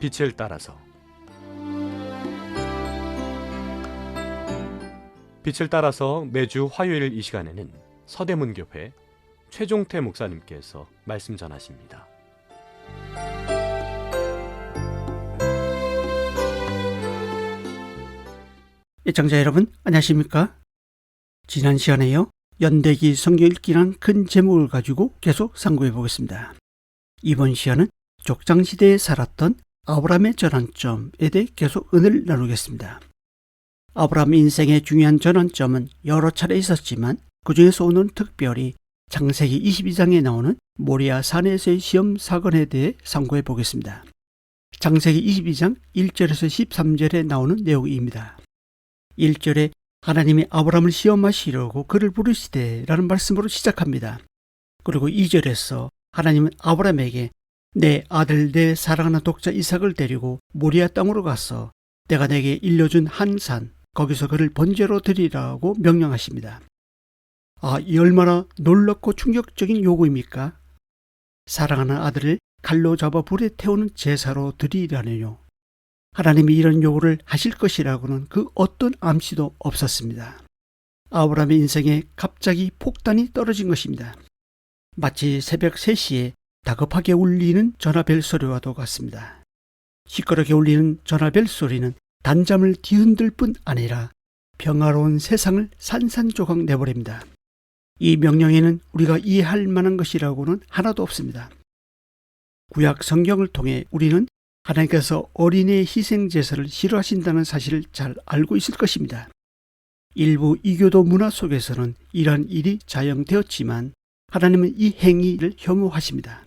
빛을 따라서. 빛을 따라서 매주 화요일 이 시간에는 서대문교회 최종태 목사님께서 말씀 전하십니다. 애청자 여러분, 안녕하십니까? 지난 시간에요, 연대기 성경 읽기란 큰 제목을 가지고 계속 상고해 보겠습니다. 이번 시간은 족장시대에 살았던 아브라함의 전환점에 대해 계속 은혜를 나누겠습니다. 아브라함 인생의 중요한 전환점은 여러 차례 있었지만 그 중에서 오늘은 특별히 창세기 22장에 나오는 모리아 산에서의 시험 사건에 대해 상고해 보겠습니다. 창세기 22장 1절에서 13절에 나오는 내용입니다. 1절에 하나님이 아브라함을 시험하시려고 그를 부르시되 라는 말씀으로 시작합니다. 그리고 2절에서 하나님은 아브라함에게 내 아들 내 사랑하는 독자 이삭을 데리고 모리아 땅으로 가서 내가 내게 일러준 한 산 거기서 그를 번제로 드리라고 명령하십니다. 이 얼마나 놀랍고 충격적인 요구입니까? 사랑하는 아들을 칼로 잡아 불에 태우는 제사로 드리라네요. 하나님이 이런 요구를 하실 것이라고는 그 어떤 암시도 없었습니다. 아브라함의 인생에 갑자기 폭탄이 떨어진 것입니다. 마치 새벽 3시에 다급하게 울리는 전화벨 소리와도 같습니다. 시끄럽게 울리는 전화벨 소리는 단잠을 뒤흔들 뿐 아니라 평화로운 세상을 산산조각 내버립니다. 이 명령에는 우리가 이해할 만한 것이라고는 하나도 없습니다. 구약 성경을 통해 우리는 하나님께서 어린이의 희생제사를 싫어하신다는 사실을 잘 알고 있을 것입니다. 일부 이교도 문화 속에서는 이러한 일이 자영되었지만 하나님은 이 행위를 혐오하십니다.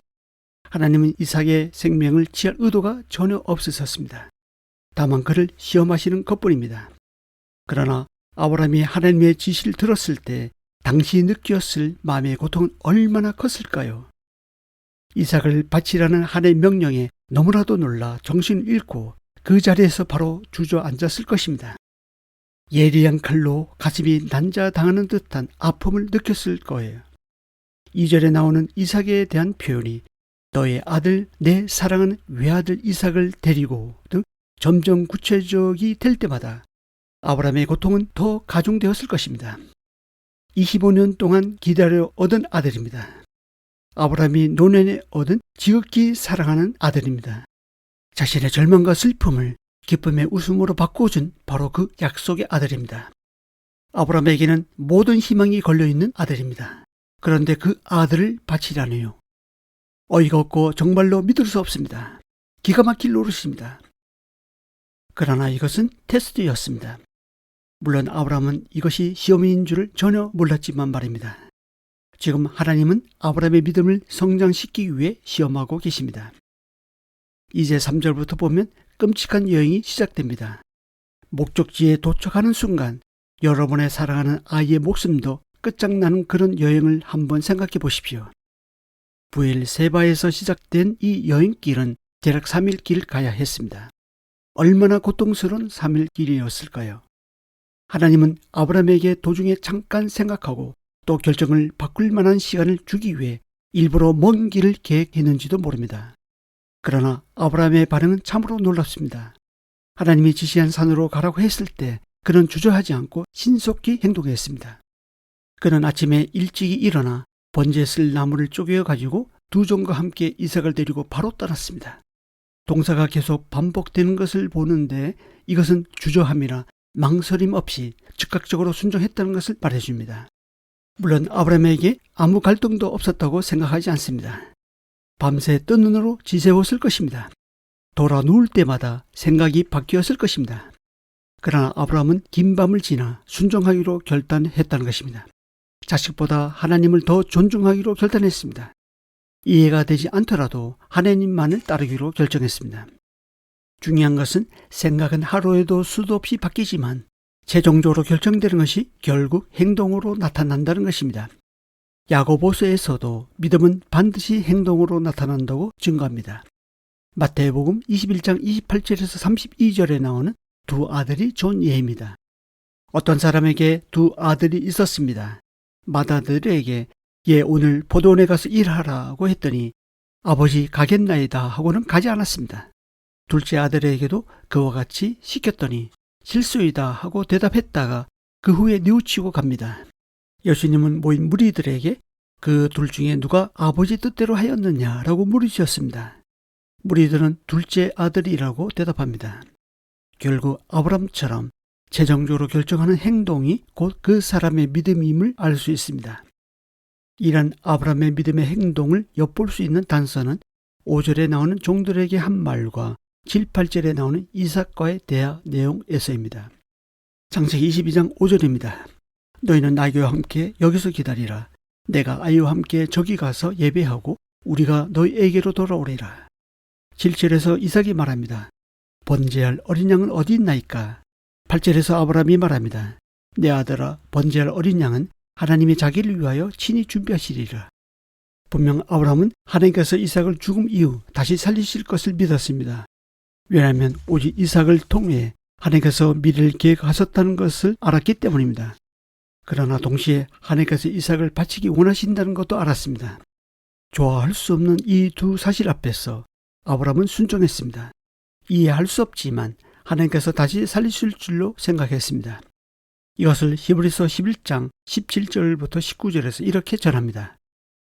하나님은 이삭의 생명을 취할 의도가 전혀 없으셨습니다. 다만 그를 시험하시는 것뿐입니다. 그러나 아브라함이 하나님의 지시를 들었을 때 당시 느꼈을 마음의 고통은 얼마나 컸을까요? 이삭을 바치라는 하나님의 명령에 너무나도 놀라 정신을 잃고 그 자리에서 바로 주저앉았을 것입니다. 예리한 칼로 가슴이 난자당하는 듯한 아픔을 느꼈을 거예요. 2절에 나오는 이삭에 대한 표현이 너의 아들 내 사랑하는 외아들 이삭을 데리고 등 점점 구체적이 될 때마다 아브라함의 고통은 더 가중되었을 것입니다. 25년 동안 기다려 얻은 아들입니다. 아브라함이 노년에 얻은 지극히 사랑하는 아들입니다. 자신의 절망과 슬픔을 기쁨의 웃음으로 바꿔준 바로 그 약속의 아들입니다. 아브라함에게는 모든 희망이 걸려있는 아들입니다. 그런데 그 아들을 바치라네요. 어이가 없고 정말로 믿을 수 없습니다. 기가 막힐 노릇입니다. 그러나 이것은 테스트였습니다. 물론 아브라함은 이것이 시험인 줄을 전혀 몰랐지만 말입니다. 지금 하나님은 아브라함의 믿음을 성장시키기 위해 시험하고 계십니다. 이제 3절부터 보면 끔찍한 여행이 시작됩니다. 목적지에 도착하는 순간 여러분의 사랑하는 아이의 목숨도 끝장나는 그런 여행을 한번 생각해 보십시오. 부엘세바에서 시작된 이 여행길은 대략 3일 길 가야 했습니다. 얼마나 고통스러운 3일 길이었을까요? 하나님은 아브라함에게 도중에 잠깐 생각하고 또 결정을 바꿀 만한 시간을 주기 위해 일부러 먼 길을 계획했는지도 모릅니다. 그러나 아브라함의 반응은 참으로 놀랍습니다. 하나님이 지시한 산으로 가라고 했을 때 그는 주저하지 않고 신속히 행동했습니다. 그는 아침에 일찍이 일어나 번제에 쓸 나무를 쪼개어 가지고 두 종과 함께 이삭을 데리고 바로 떠났습니다. 동사가 계속 반복되는 것을 보는데 이것은 주저함이나 망설임 없이 즉각적으로 순종했다는 것을 말해줍니다. 물론 아브라함에게 아무 갈등도 없었다고 생각하지 않습니다. 밤새 뜬 눈으로 지새웠을 것입니다. 돌아 누울 때마다 생각이 바뀌었을 것입니다. 그러나 아브라함은 긴 밤을 지나 순종하기로 결단했다는 것입니다. 자식보다 하나님을 더 존중하기로 결단했습니다. 이해가 되지 않더라도 하나님만을 따르기로 결정했습니다. 중요한 것은 생각은 하루에도 수도 없이 바뀌지만 최종적으로 결정되는 것이 결국 행동으로 나타난다는 것입니다. 야고보서에서도 믿음은 반드시 행동으로 나타난다고 증거합니다. 마태복음 21장 28절에서 32절에 나오는 두 아들이 좋은 예입니다. 어떤 사람에게 두 아들이 있었습니다. 맏아들에게 오늘 포도원에 가서 일하라고 했더니 아버지 가겠나이다 하고는 가지 않았습니다. 둘째 아들에게도 그와 같이 시켰더니 실수이다 하고 대답했다가 그 후에 뉘우치고 갑니다. 예수님은 모인 무리들에게 그 둘 중에 누가 아버지 뜻대로 하였느냐라고 물으셨습니다. 무리들은 둘째 아들이라고 대답합니다. 결국 아브람처럼 최종적으로 결정하는 행동이 곧 그 사람의 믿음임을 알 수 있습니다. 이런 아브람의 믿음의 행동을 엿볼 수 있는 단서는 5절에 나오는 종들에게 한 말과 7, 8절에 나오는 이삭과의 대화 내용에서입니다. 창세기 22장 5절입니다. 너희는 나귀와 함께 여기서 기다리라. 내가 아이와 함께 저기 가서 예배하고 우리가 너희에게로 돌아오리라. 7절에서 이삭이 말합니다. 번제할 어린 양은 어디 있나이까? 8절에서 아브라함이 말합니다. 내 아들아, 번제할 어린 양은 하나님이 자기를 위하여 친히 준비하시리라. 분명 아브라함은 하나님께서 이삭을 죽음 이후 다시 살리실 것을 믿었습니다. 왜냐하면 오직 이삭을 통해 하나님께서 미래를 계획하셨다는 것을 알았기 때문입니다. 그러나 동시에 하나님께서 이삭을 바치기 원하신다는 것도 알았습니다. 좋아할 수 없는 이 두 사실 앞에서 아브라함은 순종했습니다. 이해할 수 없지만 하나님께서 다시 살리실 줄로 생각했습니다. 이것을 히브리서 11장 17절부터 19절에서 이렇게 전합니다.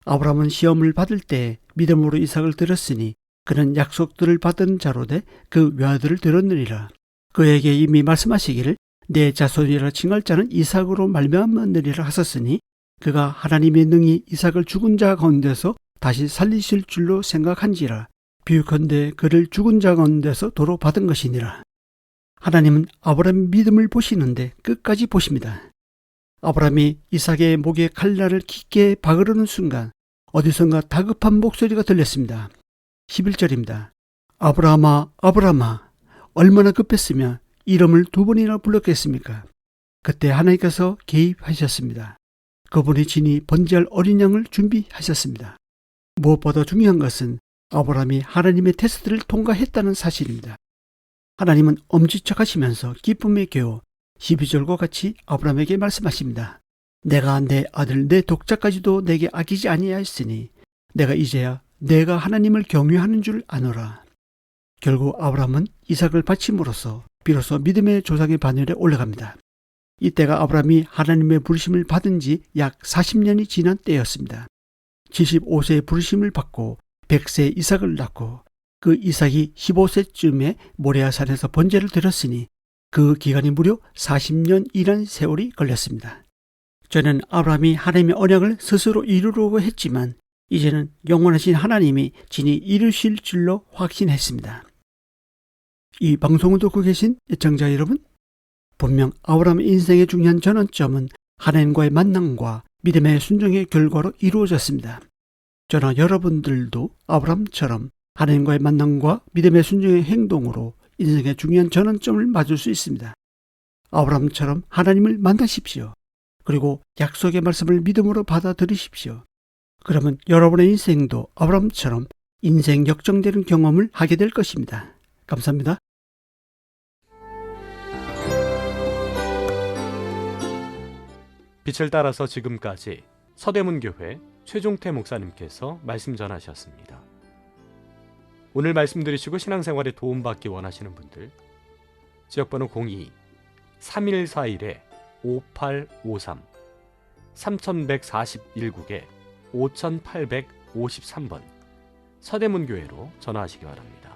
아브라함은 시험을 받을 때 믿음으로 이삭을 들었으니 그는 약속들을 받은 자로 돼 그 외아들을 들었느니라. 그에게 이미 말씀하시기를 내 자손이라 칭할 자는 이삭으로 말미암았느니라 하셨으니 그가 하나님의 능히 이삭을 죽은 자 가운데서 다시 살리실 줄로 생각한지라. 비유컨대 그를 죽은 자 가운데서 도로 받은 것이니라. 하나님은 아브라함의 믿음을 보시는데 끝까지 보십니다. 아브라함이 이삭의 목에 칼날을 깊게 박으려는 순간 어디선가 다급한 목소리가 들렸습니다. 11절입니다. 아브라함아, 아브라함아, 얼마나 급했으면 이름을 2번이나 불렀겠습니까? 그때 하나님께서 개입하셨습니다. 그분이 친히 번제할 어린 양을 준비하셨습니다. 무엇보다 중요한 것은 아브라함이 하나님의 테스트를 통과했다는 사실입니다. 하나님은 엄지척하시면서 기쁨에 겨워 12절과 같이 아브라함에게 말씀하십니다. 내가 내 아들 내 독자까지도 내게 아끼지 아니하였으니 내가 이제야 내가 하나님을 경외하는 줄 아노라. 결국 아브라함은 이삭을 바침으로써 비로소 믿음의 조상의 반열에 올라갑니다. 이때가 아브라함이 하나님의 부르심을 받은 지 약 40년이 지난 때였습니다. 75세의 부르심을 받고 100세의 이삭을 낳고 그 이삭이 15세쯤에 모레아산에서 번제를 드렸으니 그 기간이 무려 40년이란 세월이 걸렸습니다. 저는 아브라함이 하나님의 언약을 스스로 이루려고 했지만 이제는 영원하신 하나님이 진히 이루실 줄로 확신했습니다. 이 방송을 듣고 계신 애청자 여러분, 분명 아브라함 인생의 중요한 전환점은 하나님과의 만남과 믿음의 순종의 결과로 이루어졌습니다. 저나 여러분들도 아브라함처럼 하나님과의 만남과 믿음의 순종의 행동으로 인생의 중요한 전환점을 맞을 수 있습니다. 아브라함처럼 하나님을 만나십시오. 그리고 약속의 말씀을 믿음으로 받아들이십시오. 그러면 여러분의 인생도 아브라함처럼 인생 역정되는 경험을 하게 될 것입니다. 감사합니다. 빛을 따라서 지금까지 서대문교회 최종태 목사님께서 말씀 전하셨습니다. 오늘 말씀 들으시고 신앙생활에 도움받기 원하시는 분들 지역번호 02-3141-5853 3141국에 5853번 서대문교회로 전화하시기 바랍니다.